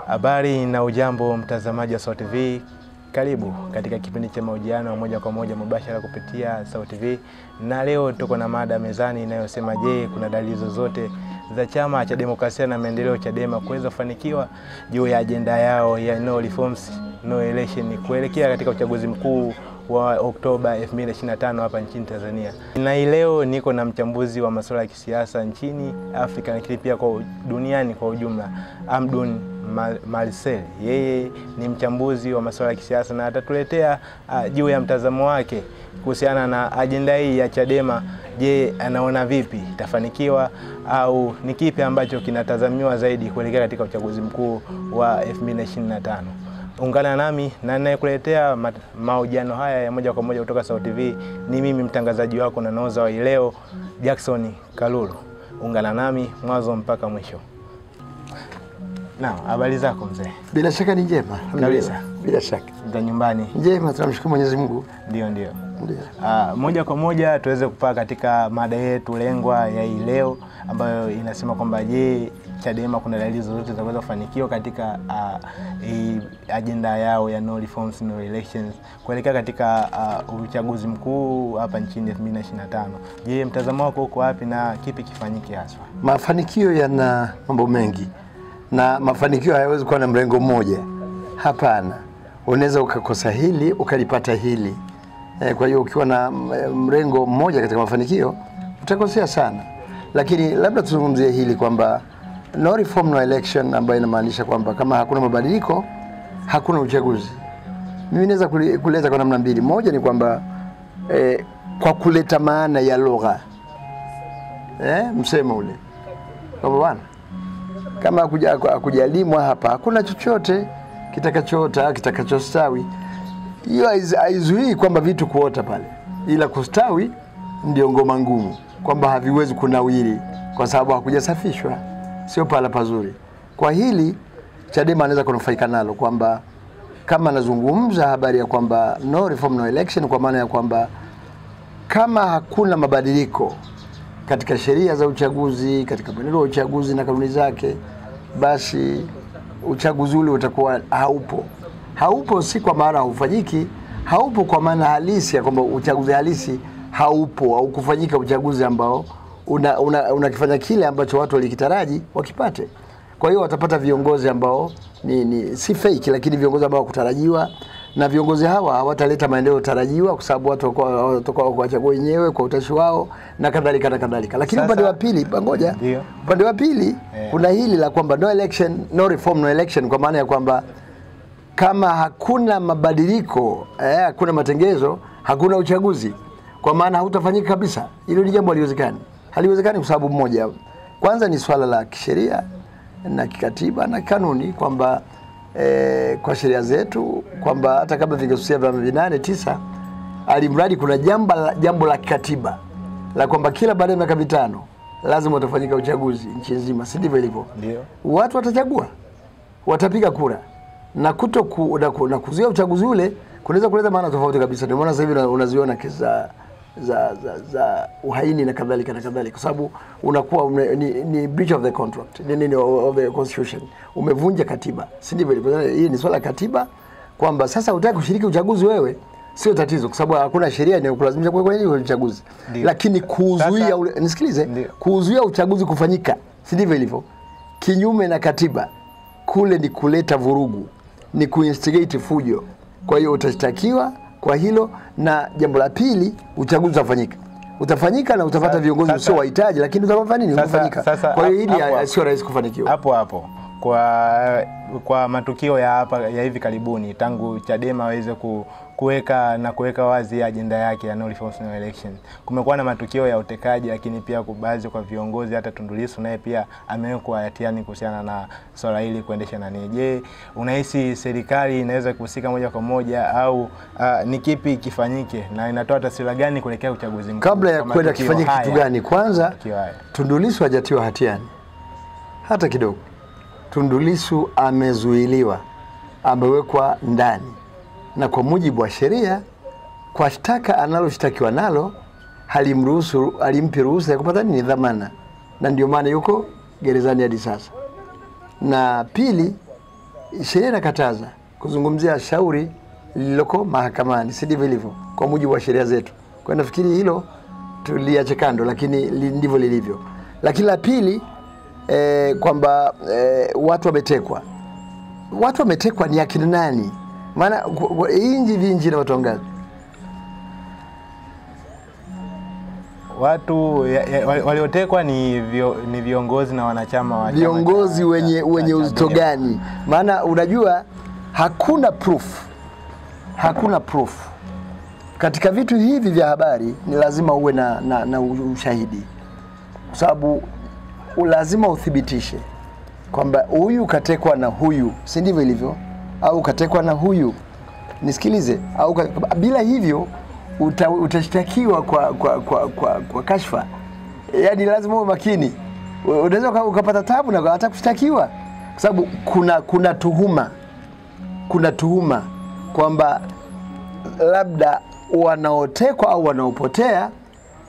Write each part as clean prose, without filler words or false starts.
Habari na ujambo mtazamaji wa Sauti TV. Karibu katika kipindi cha mahojiano moja kwa moja mubashara kupitia Sauti TV. Na leo tuko na mada mezani inayosema je, kuna dalili zozote za Chama cha Demokrasia na Maendeleo Chadema kuweza kufanikiwa juu ya ajenda yao ya no reforms no election kuelekea katika uchaguzi mkuu wa Oktoba 2025 hapa nchini Tanzania. Na leo niko na mchambuzi wa masuala ya kisiasa nchini Afrika na pia kwa duniani kwa ujumla, Hamdun Marcel. Yeye ni mchambuzi wa masuala ya kisiasa na atatuletea juu ya mtazamo wake kuhusiana na ajenda hii ya Chadema. Je, anaona vipi itafanikiwa au ni kipi ambacho kinatazamiwa zaidi kuelekea katika uchaguzi mkuu wa 2025? Ungana nami na ninayekuletea mahojiano haya ya moja kwa moja kutoka Sauti TV ni mimi mtangazaji wako na nahodha wa leo, Jackson Kalulu. Ungana nami mwanzo mpaka mwisho. Habari zako mzee? Bila shaka ni njema kabisa. Bila shaka. Za nyumbani? Njema, tunamshukuru Mwenyezi Mungu. Ndio. Moja kwa moja tuweze kupaa katika mada yetu lengwa ya hii leo ambayo inasema kwamba je, Chadema kuna dalili zozote za kuweza kufanikiwa katika ajenda yao ya no reforms no elections kuelekea katika uchaguzi mkuu hapa nchini 2025. Je, mtazamo wako uko wapi na kipi kifanyike haswa? Mafanikio yana mambo mengi na mafanikio hayawezi kuwa na mrengo mmoja. Hapana. Unaweza ukakosa hili ukalipata hili. Kwa hiyo ukiwa na mrengo mmoja katika mafanikio utakosea sana. Lakini labda tuzungumzie hili kwamba no reform no election, ambayo inamaanisha kwamba kama hakuna mabadiliko hakuna uchaguzi. Mimi naweza kuleta kwa namna mbili. Moja ni kwamba kwa kuleta maana ya lugha. Msemo ule. Kwa bwana, kama hakujalimwa hapa hakuna chochote kitakachoota kitakachostawi. Hiyo haizuii kwamba vitu kuota pale, ila kustawi ndio ngoma ngumu, kwamba haviwezi kunawiri kwa sababu hakujasafishwa, sio pala pazuri. Kwa hili Chadema anaweza kunufaika nalo, kwamba kama nazungumza habari ya kwamba no reform no election, kwa maana ya kwamba kama hakuna mabadiliko katika sheria za uchaguzi, katika mwenendo wa uchaguzi na kanuni zake, basi uchaguzi ule utakuwa haupo. Haupo si kwa maana haufanyiki, haupo kwa maana halisi ya kwamba uchaguzi halisi haupo au kufanyika uchaguzi ambao unakifanya kile ambacho watu walikitaraji wakipate. Kwa hiyo watapata viongozi ambao si fake, lakini viongozi ambao kutarajiwa, na viongozi hawa hawataleta maendeleo tarajiwa kwa sababu watu watakuwa kuwachagua wenyewe kwa utashi wao na kadhalika na kadhalika. Lakini upande wa pili, ngoja, upande wa pili kuna hili la kwamba no election no reform no election, kwa maana ya kwamba kama hakuna mabadiliko, hakuna matengenezo, hakuna uchaguzi, kwa maana hautafanyika kabisa. Hilo ni jambo haliwezekani. Haliwezekani kwa sababu moja. Kwanza ni swala la kisheria na kikatiba na kanuni, kwamba kwa sheria zetu kwamba hata kama vingesusia vyama 8-9, alimradi kuna jambo la kikatiba la kwamba kila baada ya miaka 5 lazima utafanyika uchaguzi nchi nzima, si ndivyo ilivyo? Ndio. Watu watachagua, watapiga kura, na na kuzuia uchaguzi ule kunaweza kuleta maana tofauti kabisa. Ndio maana sasa hivi unaziona kesi za uhaini na kadhalika na kadhalika, kwa sababu unakuwa ni breach of the contract, of the constitution, umevunja katiba, si ndivyo? Hii ni swala la katiba, kwamba sasa utaki kushiriki uchaguzi wewe sio tatizo, kwa sababu hakuna sheria inayokulazimisha kwa hiyo uchaguzi. Lakini kuzuia nisikilize, kuzuia uchaguzi kufanyika, si ndivyo ilivyo? Kinyume na katiba, kule ni kuleta vurugu, ni kuinstigate fujo. Kwa hiyo utashtakiwa kwa hilo. Na jambo la pili, uchaguzi utafanyika na utapata viongozi usio wahitaji, lakini utafanya nini? Utafanyika. Kwa hiyo hili sio rahisi kufanikiwa. Hapo kwa matukio ya hivi karibuni, tangu Chadema waweze kuweka wazi ajenda yake ya no reforms no election, kumekuwa na matukio ya utekaji, lakini pia baadhi kwa viongozi, hata Tundu Lissu naye pia amewekwa hatiani kuhusiana na swala hili kuendesha nani. Je, unahisi serikali inaweza kuhusika moja kwa moja au ni kipi kifanyike na inatoa taswira gani kuelekea uchaguzi mkuu? Kabla ya kwenda kifanyike kitu gani, kwanza Tundu Lissu hajatiwa hatiani hata kidogo. Tundu Lissu amezuiliwa, amewekwa ndani, na kwa mujibu wa sheria kwa shtaka analoshtakiwa nalo halimpi ruhusa ya kupata dhamana, na ndio maana yuko gerezani hadi sasa. Na pili, sheria inakataza kuzungumzia shauri lililoko mahakamani, si ndivyo ilivyo kwa mujibu wa sheria zetu. Kwa nafikiri hilo tuliache kando, lakini ndivyo lilivyo. Lakini la pili, kwamba watu wametekwa. Watu wametekwa ni akina nani? Maana inji vinji na watu wangapi? Watu waliotekwa ni viongozi na wanachama wa viongozi wenye uzito gani? Maana unajua hakuna proof katika vitu hivi vya habari. Ni lazima uwe na ushahidi, kwa sababu lazima uthibitishe kwamba huyu katekwa na huyu, si ndivyo ilivyo? Au katekwa na huyu, nisikilize, au bila hivyo utashtakiwa kwa kashfa. Yani lazima uwe makini. Unaweza ukapata tabu na hata kushtakiwa, kwa sababu kuna tuhuma kwamba labda wanaotekwa au wanaopotea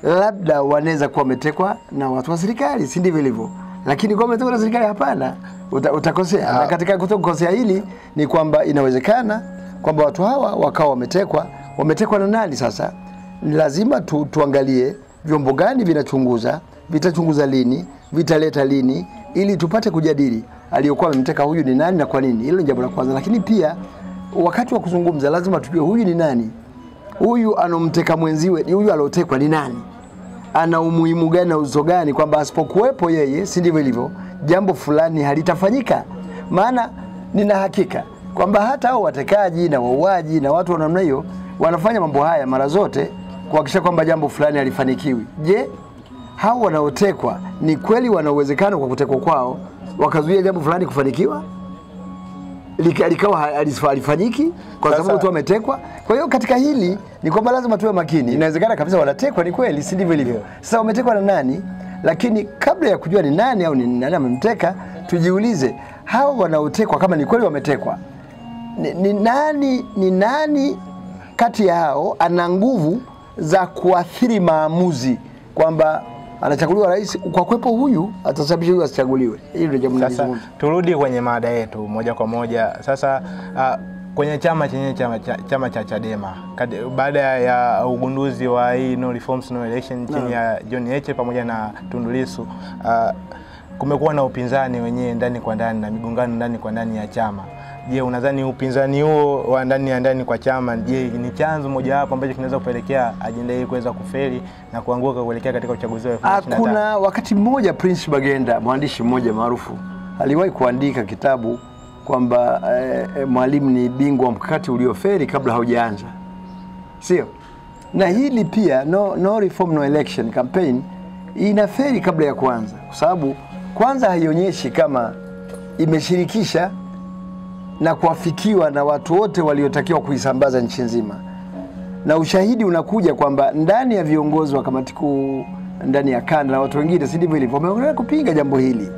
labda wanaweza kuwa wametekwa na watu wa serikali, si ndivyo ilivyo? Lakini kwa wametekwa na serikali, hapana, utakosea. Na katika kutokosea hili ni kwamba inawezekana kwamba watu hawa wakawa wametekwa na nani? Sasa ni lazima tuangalie vyombo gani vinachunguza, vitachunguza lini, vitaleta lini, ili tupate kujadili aliyokuwa amemteka huyu ni nani na kwa nini. Hilo ni jambo la kwanza. Lakini pia wakati wa kuzungumza lazima tujue huyu ni nani, huyu anomteka mwenziwe, ni huyu alotekwa ni nani, ana umuhimu gani na uzo gani, kwamba asipokuwepo yeye, si ndivyo ilivyo, jambo fulani halitafanyika. Maana nina hakika kwamba hata hao watekaji na wauaji na watu wa namna hiyo wanafanya mambo haya mara zote kuhakikisha kwamba jambo fulani halifanikiwi. Je, hao wanaotekwa ni kweli wana uwezekano kwa kutekwa kwao wakazuia jambo fulani kufanikiwa? Likawa halifanyiki kwa sababu tu wametekwa. Kwa hiyo katika hili ni kwamba lazima tuwe makini. Inawezekana kabisa wanatekwa, ni kweli, si ndivyo ilivyo? Sasa wametekwa na nani? Lakini kabla ya kujua ni nani au ni nani amemteka, tujiulize hao wanaotekwa kama ni kweli wametekwa, ni nani kati ya hao ana nguvu za kuathiri maamuzi, kwamba anachaguliwa rais kwa kuwepo huyu atasababisha huyu asichaguliwe? Hilo ndio jambo la sasa. Turudi kwenye mada yetu moja kwa moja. Sasa kwenye chama cha Chadema, baada ya ugunduzi wa hii no reforms no election chini ya John Heche pamoja na Tundu Lissu, kumekuwa na upinzani wenyewe ndani kwa ndani na migongano ndani kwa ndani ya chama. Je, unadhani upinzani huo wa ndani kwa chama, je, ni chanzo moja hapo ambacho kinaweza kupelekea ajenda hii kuweza kufeli na kuanguka kuelekea katika uchaguzi wa 2025? Kuna wakati mmoja Prince Bagenda, mwandishi mmoja maarufu, aliwahi kuandika kitabu kwamba Mwalimu ni bingwa mkakati uliofeli kabla haujaanza. Sio? Na hili pia no reform no election campaign inafeli kabla ya kuanza, kwa sababu kwanza haionyeshi kama imeshirikisha na kuafikiwa na watu wote waliotakiwa kuisambaza nchi nzima. Na ushahidi unakuja kwamba ndani ya viongozi wa kamati kuu, ndani ya kanda na watu wengine, si ndivyo ilivyo, wameonekana kupinga jambo hili.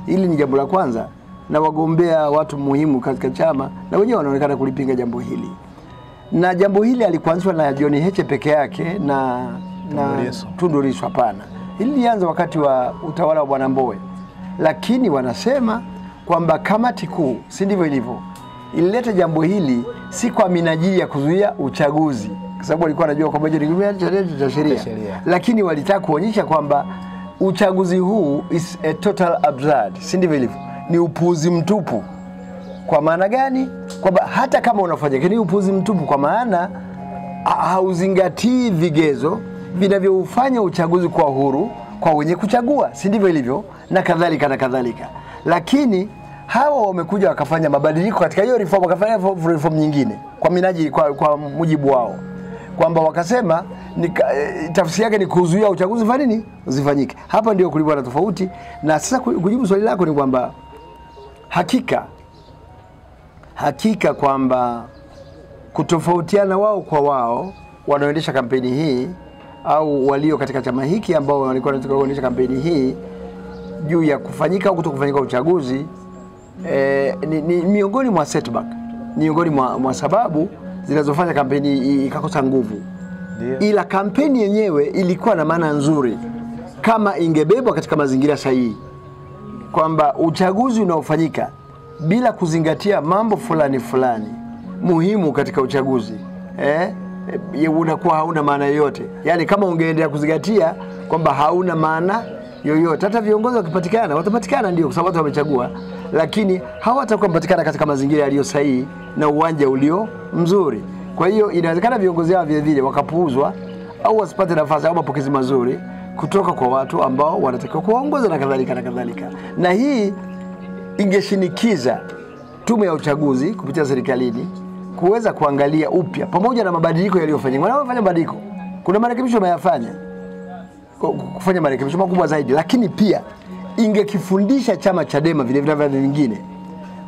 Hili ni jambo la kwanza, na wagombea watu muhimu katika chama na wenyewe wanaonekana kulipinga jambo hili. Na jambo hili alikuanzishwa na John Heche peke yake na Tundu Lissu, hapana. Hili lianza wakati wa utawala wa Bwana Mbowe. Lakini wanasema kwamba kamati kuu, si ndivyo ilivyo, ilileta jambo hili si kwa minajili ya kuzuia uchaguzi, kwa sababu walikuwa wanajua kwamba ni sheria, lakini walitaka kuonyesha kwamba uchaguzi huu is a total absurd, si ndivyo ilivyo, ni upuuzi mtupu. Kwa maana gani? Kwamba hata kama unafanya ni upuuzi mtupu, kwa maana hauzingatii vigezo vinavyoufanya uchaguzi kwa huru kwa wenye kuchagua, si ndivyo ilivyo, na kadhalika na kadhalika. Lakini hawa wamekuja wakafanya mabadiliko katika hiyo reform, wakafanya reform nyingine kwa minajili, kwa mujibu wao, kwamba wakasema tafsiri yake ni kuzuia uchaguzi fanya nini usifanyike. Hapa ndio kulikuwa na tofauti. Na sasa kujibu swali lako ni kwamba hakika kwamba kutofautiana wao kwa wao wanaoendesha kampeni hii au walio katika chama hiki ambao walikuwa wanataka kuendesha kampeni hii juu ya kufanyika au kutokufanyika uchaguzi, ni miongoni mwa setback, miongoni mwa sababu zinazofanya kampeni ikakosa nguvu. Ila kampeni yenyewe ilikuwa na maana nzuri kama ingebebwa katika mazingira sahihi, kwamba uchaguzi unaofanyika bila kuzingatia mambo fulani muhimu katika uchaguzi, unakuwa hauna maana yoyote. Yani kama ungeendelea kuzingatia kwamba hauna maana yoyote, hata viongozi wakipatikana watapatikana ndio kwa sababu watu wamechagua, lakini hawatakuwa patikana katika mazingira yaliyo sahihi na uwanja ulio mzuri. Kwa hiyo inawezekana viongozi hao vile vile wakapuuzwa au wasipate nafasi au mapokezi mazuri kutoka kwa watu ambao wanatakiwa kuongoza na kadhalika na kadhalika. Na hii ingeshinikiza tume ya uchaguzi kupitia serikalini kuweza kuangalia upya pamoja na mabadiliko yaliyofanyika. Wanafanya mabadiliko, kuna marekebisho wameyafanya, kufanya marekebisho makubwa zaidi, lakini pia ingekifundisha chama Chadema vile vile vingine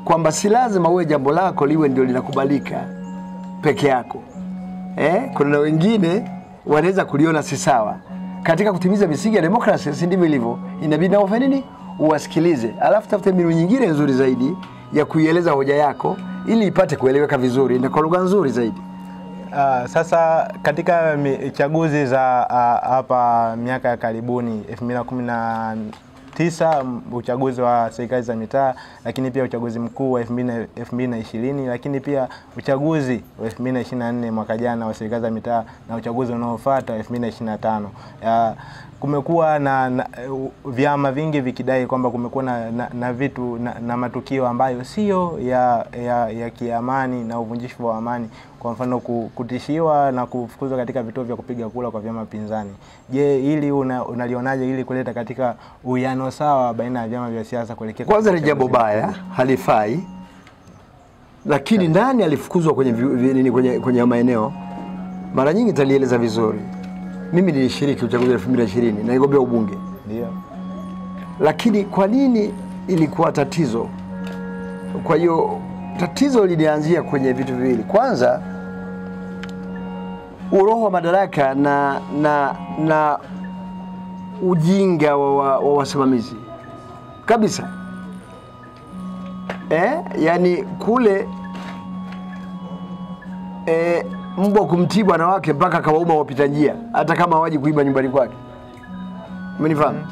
kwamba si lazima uwe jambo lako liwe ndio linakubalika peke yako. Kuna wengine wanaweza kuliona si sawa. Katika kutimiza misingi ya demokrasia, si ndivyo ilivyo? Inabidi na ufanye nini? Uwasikilize, alafu tafute mbinu nyingine nzuri zaidi ya kuieleza hoja yako ili ipate kueleweka vizuri na kwa lugha nzuri zaidi. Sasa katika chaguzi za hapa miaka ya karibuni 2019, uchaguzi wa serikali za mitaa, lakini pia uchaguzi mkuu wa 2020, lakini pia uchaguzi wa 2024 mwaka jana wa serikali za mitaa na uchaguzi unaofuata 2025, kumekuwa na vyama vingi vikidai kwamba kumekuwa na vitu na matukio ambayo sio ya kiamani na uvunjifu wa amani. Kwa mfano kutishiwa na kufukuzwa katika vituo vya kupiga kura kwa vyama pinzani. Je, hili unalionaje ili kuleta katika uwiano sawa baina ya vyama vya siasa kuelekea? Kwanza ni jambo baya, halifai. Lakini nani alifukuzwa kwenye maeneo? Mara nyingi talieleza vizuri. Mimi nilishiriki uchaguzi wa 2020 na nigombea ubunge. Ndio. Lakini kwa nini ilikuwa tatizo? Kwa hiyo tatizo lilianzia kwenye vitu viwili. Kwanza, uroho wa madaraka na ujinga wa wasimamizi kabisa. Yani kule mbwa kumtii bwana wake mpaka kawauma wapita njia hata kama hawaji kuiba nyumbani kwake. Umenifahamu?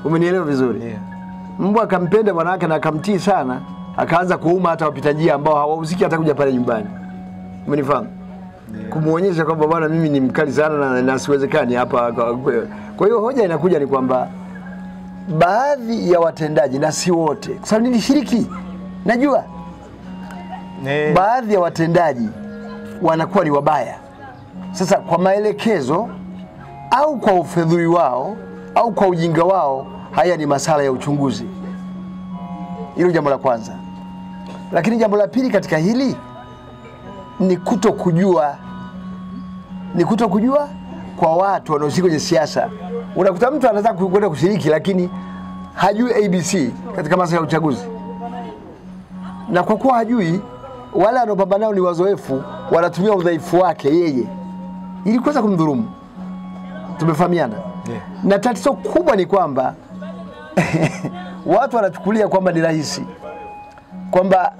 Umenielewa vizuri? Yeah. Mbwa akampenda bwana wake na akamtii sana, akaanza kuuma hata wapita njia ambao hawahusiki hata kuja pale nyumbani. Umenifahamu? Yeah. Kumuonyesha kwamba bwana mimi ni mkali sana na siwezekani hapa. Kwa hiyo hoja inakuja ni kwamba baadhi ya watendaji, na si wote, kwa sababu nilishiriki, najua baadhi ya watendaji wanakuwa ni wabaya. Sasa kwa maelekezo au kwa ufedhuli wao au kwa ujinga wao, haya ni masala ya uchunguzi. Hilo jambo la kwanza. Lakini jambo la pili katika hili ni kutokujua kwa watu wanaoshiriki kwenye siasa. Unakuta mtu anataka kwenda kushiriki lakini hajui ABC katika masuala ya uchaguzi. Na kwa kuwa hajui, wale wanaopambana nao ni wazoefu, wanatumia udhaifu wake yeye ili kuweza kumdhulumu. Tumefahamiana? Yeah. Na tatizo kubwa ni kwamba watu wanachukulia kwamba ni rahisi. Kwamba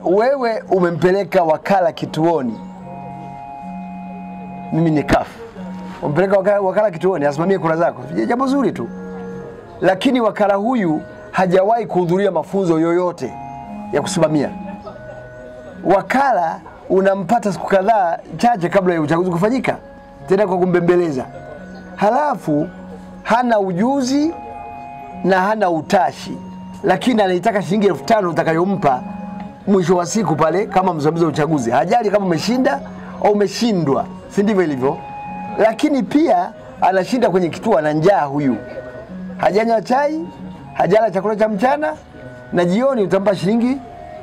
wewe umempeleka wakala kituoni. Mimi ni kafu. Umpeleka wakala kituoni asimamie kura zako. Jambo zuri tu. Lakini wakala huyu hajawahi kuhudhuria mafunzo yoyote ya kusimamia. Wakala unampata siku kadhaa chache kabla ya uchaguzi kufanyika, tena kwa kumbembeleza. Halafu hana ujuzi na hana utashi, lakini anaitaka shilingi 5,000 utakayompa mwisho wa siku pale kama msimamizi wa uchaguzi. Hajali kama umeshinda au umeshindwa, si ndivyo ilivyo? Lakini pia anashinda kwenye kituo na njaa huyu. Hajanywa chai, hajala chakula cha mchana, na jioni utampa shilingi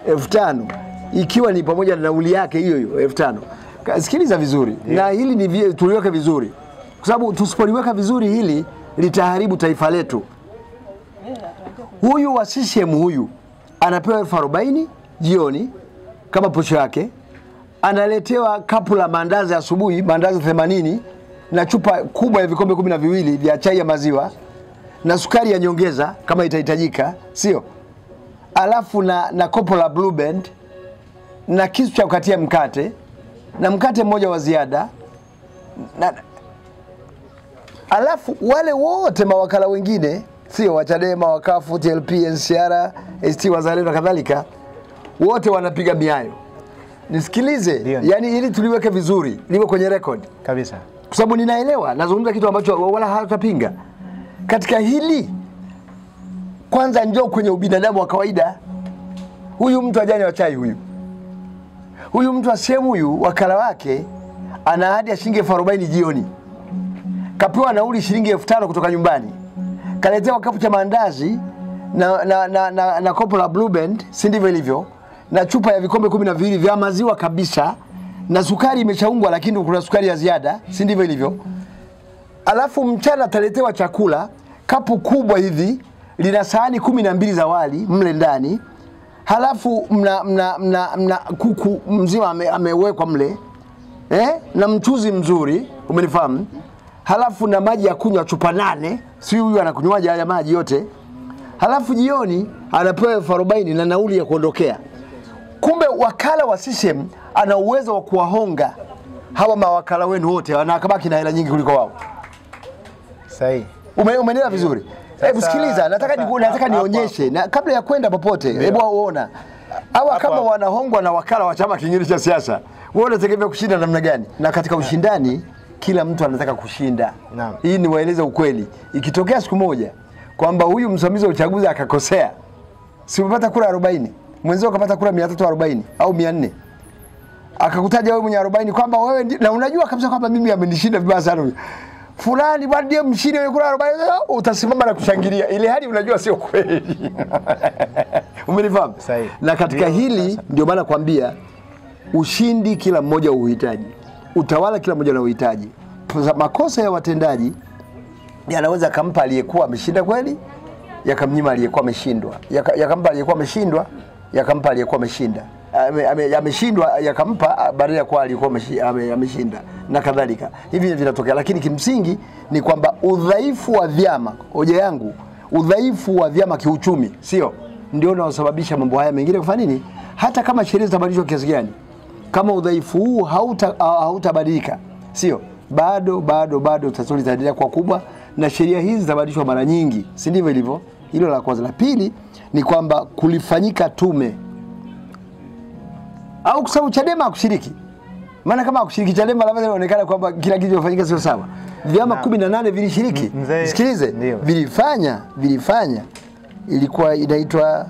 5,000 ikiwa ni pamoja na nauli yake hiyo 5,000. Sikiliza vizuri. Yeah. Na hili ni tuliweke vizuri. Kwa sababu tusipoliweka vizuri hili litaharibu taifa letu. Huyu wa CCM huyu anapewa 40,000 jioni kama posho yake. Analetewa kapu la mandazi asubuhi, mandazi 80 na chupa kubwa ya vikombe 12 vya chai ya maziwa na sukari ya nyongeza kama itahitajika, sio? Alafu na kopo la Blue Band na kisu cha kukatia mkate na mkate mmoja wa ziada alafu wale wote mawakala wengine, sio wa Chadema, wa CUF, TLP, NCR, ACT Wazalendo kadhalika, wote wanapiga miayo. Nisikilize, yani ili tuliweke vizuri, liwe kwenye record kabisa. Kwa sababu ninaelewa, nazungumza kitu ambacho wala hatutapinga. Katika hili kwanza njoo kwenye ubinadamu wa kawaida. Huyu mtu ajani wa chai huyu mtu asemu huyu wakala wake ana ahadi ya shilingi 40,000 jioni. Kapewa nauli shilingi 5,000 kutoka nyumbani. Kaletewa kapu cha mandazi na kopo la Blue Band, si ndivyo ilivyo? Na chupa ya vikombe 12 vya maziwa kabisa, na sukari imeshaungwa lakini kuna sukari ya ziada, si ndivyo ilivyo? Alafu mchana ataletewa chakula, kapu kubwa hivi, lina sahani 12 za wali mle ndani. Halafu mna kuku mzima amewekwa mle. Na mchuzi mzuri, umenifahamu? Halafu na maji ya kunywa chupa 8, si huyu anakunywaje haya maji yote? Halafu jioni anapewa 40,000 na nauli ya kuondokea. Kumbe wakala wa CCM ana uwezo wa kuwahonga hawa mawakala wenu wote, wanakabaki na hela nyingi kuliko wao. Sahihi. Umeelewa vizuri? Hebu sikiliza, nataka nionyeshe na kabla ya kwenda popote, hebu uona. Hawa kama wanahongwa na wakala wa chama kingine cha siasa, wewe unategemea kushinda namna gani? Na katika ushindani kila mtu anataka kushinda. Naam. Hii ni waeleza ukweli. Ikitokea siku moja kwamba huyu msimamizi wa uchaguzi akakosea, si umepata kura 40, mwenzio akapata kura 340 au 400. Akakutaja wewe mwenye 40 kwamba wewe na unajua kabisa kwamba mimi amenishinda vibaya sana. Fulani bwana ndiye mshindi wa kura 40, utasimama na kushangilia ile hali unajua sio kweli. Umenifahamu? Na katika hili ndio maana kwambia ushindi kila mmoja uhitaji. Utawala kila mmoja anauhitaji. Makosa ya watendaji yanaweza kumpa aliyekuwa ameshinda kweli, yakamnyima aliyekuwa ameshindwa. Yakampa aliyekuwa ameshindwa, yakampa aliyekuwa ameshinda. Ameshindwa yakampa badala ya kwa aliyekuwa ameshinda na kadhalika. Hivi vinatokea, lakini kimsingi ni kwamba udhaifu wa vyama, hoja yangu, udhaifu wa vyama kiuchumi sio ndio unaosababisha mambo haya mengine kufanya nini? Hata kama sheria zitabadilishwa kiasi gani, kama udhaifu huu hautabadilika, sio bado tatizo litaendelea kwa kubwa, na sheria hizi zitabadilishwa mara nyingi, si ndivyo ilivyo? Hilo la kwanza. La pili ni kwamba kulifanyika tume au kwa sababu Chadema hakushiriki. Maana kama hakushiriki Chadema labda inaonekana kwamba kila kitu kinafanyika sio sawa. Vyama 18 vilishiriki. Sikilize, vilifanya ilikuwa inaitwa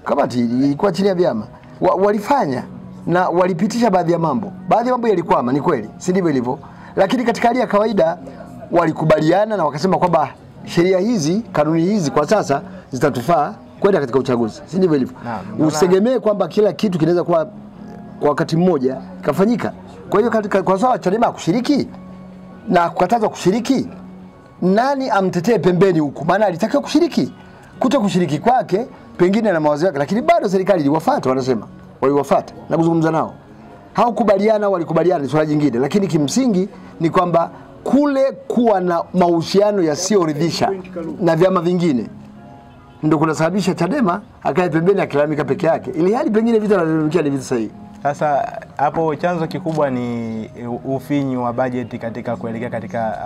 kamati ilikuwa chini ya vyama. Walifanya na walipitisha baadhi ya mambo. Baadhi ya mambo yalikwama, ni kweli, si ndivyo ilivyo? Lakini katika hali ya kawaida walikubaliana na wakasema kwamba sheria hizi, kanuni hizi kwa sasa zitatufaa kwenda katika uchaguzi, si ndivyo ilivyo? Usitegemee kwamba kila kitu kinaweza kuwa kwa wakati mmoja kafanyika. Kwa hiyo kwa sababu Chadema kushiriki na kukatazwa kushiriki, nani amtetee pembeni huku? Maana alitakiwa kushiriki. Kuto kushiriki kwake pengine na mawazo yake, lakini bado serikali iliwafuata, wanasema waliwafuata na kuzungumza nao. Hawakubaliana, walikubaliana ni swala jingine, lakini kimsingi ni kwamba kule kuwa na mahusiano yasiyoridhisha na vyama vingine ndio kunasababisha Chadema akae pembeni akilalamika peke yake, ili hali pengine vitu analalamikia ni vitu sahihi. Sasa hapo chanzo kikubwa ni ufinyu wa bajeti katika kuelekea katika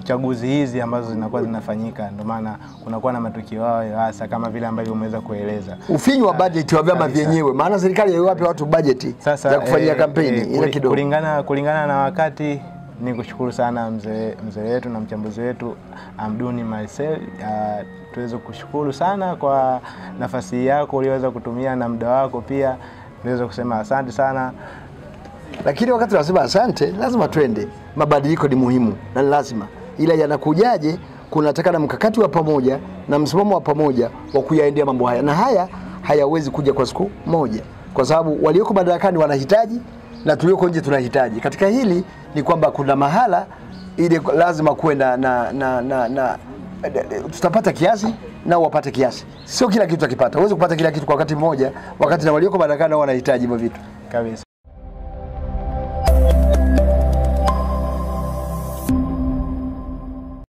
chaguzi hizi ambazo zinakuwa zinafanyika, ndio maana kunakuwa na matukio hayo hasa kama vile ambavyo umeweza kueleza. Ufinyu wa bajeti wa vyama vyenyewe, maana serikali haiwapi watu bajeti ya kufanyia kampeni ile kidogo. Kulingana na wakati, ni kushukuru sana mzee wetu na mchambuzi wetu Hamduni Marcel. Tuweze kushukuru sana kwa nafasi yako uliweza kutumia na muda wako pia. Naweza kusema asante sana. Lakini wakati tunasema asante, lazima twende. Mabadiliko ni muhimu na lazima. Ila yanakujaje, kunataka na mkakati wa pamoja na msimamo wa pamoja wa kuyaendea mambo haya. Na haya hayawezi kuja kwa siku moja, kwa sababu walioko madarakani wanahitaji na tulioko nje tunahitaji. Katika hili ni kwamba kuna mahala ile lazima kwenda na tutapata kiasi na wapate kiasi. Sio kila kitu akipata. Huwezi kupata kila kitu kwa wakati mmoja, wakati na walioko madarakani wanahitaji hivyo vitu. Kabisa.